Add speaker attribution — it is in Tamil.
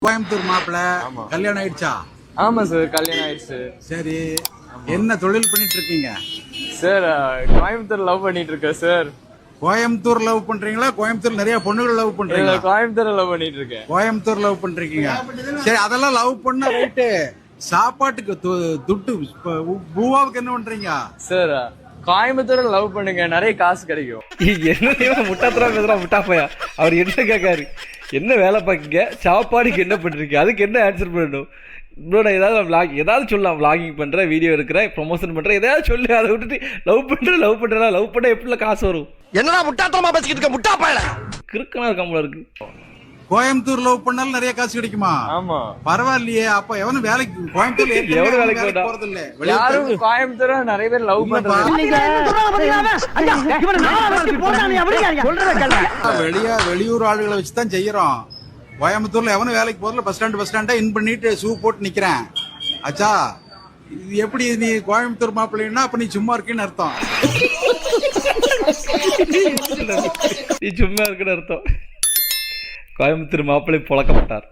Speaker 1: கோயம்புத்தூர் மாப்பிள்ள கல்யாணம் ஆயிடுச்சா?
Speaker 2: ஆமா சார், கல்யாணம் ஆயிடுச்சு.
Speaker 1: சரி, என்ன தொழில் பண்ணிட்டு இருக்கீங்க
Speaker 2: சார்? கோயம்புத்தூர் லவ் பண்ணிட்டு இருக்கேன் சார்.
Speaker 1: கோயம்புத்தூர் லவ் பண்றீங்களா? கோயம்புத்தூர் நிறைய பொண்ணுகள் லவ் பண்றீங்களா?
Speaker 2: கோயம்புத்தூர் லவ் பண்ணிட்டு இருக்கேன்.
Speaker 1: கோயம்புத்தூர் லவ் பண்றீங்க. சரி, அதெல்லாம் லவ் பண்ண ரைட்டு. சாப்பாட்டுக்கு துட்டு பூவாவுக்கு என்ன பண்றீங்க
Speaker 2: சார்? கோயம்புத்தூர் லவ் பண்ணுங்க, நிறைய காசு கிடைக்கும்.
Speaker 3: என்ன முட்டாத்தரா பேசுறா முட்டாப்பையா? அவர் என்ன கேட்காரு? என்ன வேலை பார்க்கீங்க? சாப்பாடுக்கு என்ன பண்றீங்க? அதுக்கு என்ன ஆன்சர் பண்ணணும்? ப்ரோ, நான் ஏதாவது சொல்லலாம். விளாகிங் பண்றேன், வீடியோ எடுக்கிறேன், ப்ரொமோஷன் பண்றேன், ஏதாவது சொல்லு. அதை விட்டுட்டு லவ் பண்றேன் லவ் பண்ண எப்படி காசு வரும்?
Speaker 4: என்னடா முட்டாத்தனமா பேசிக்கிட்டு இருக்க முட்டாப்பையல?
Speaker 3: கிறுக்கனா இருக்காமல இருக்கு.
Speaker 1: கோயம்புத்தூர் லவ் பண்ணாலும் நிறைய காசு கிடைக்குமா?
Speaker 2: ஆமா.
Speaker 1: பரவாயில்லையே. அப்ப எவனும் வேலைக்கு கோயம்புத்தூர்ல
Speaker 3: எவனும் வேலைக்கு
Speaker 1: போறது இல்ல.
Speaker 2: யாரும் கோயம்புத்தூர் நிறைய பேர் லவ் பண்றாங்க.
Speaker 1: வெளியூர் ஆளுகளை வச்சுதான் செய்யறோம். கோயம்புத்தூர்ல எவனும் வேலைக்கு போறதுல பஸ் ஸ்டாண்டா இன் பண்ணிட்டு ஷூ போட்டு நிக்கிறேன். ஆச்சா, இது எப்படி நீ கோயம்புத்தூர் மாப்பிள்ளைன்னா அப்ப நீ சும்மா இருக்கேன்னு அர்த்தம்.
Speaker 3: நீ சும்மா இருக்குன்னு அர்த்தம். கோயம்புத்தூர் மாப்பிள்ளை புழக்கப்பட்டார்.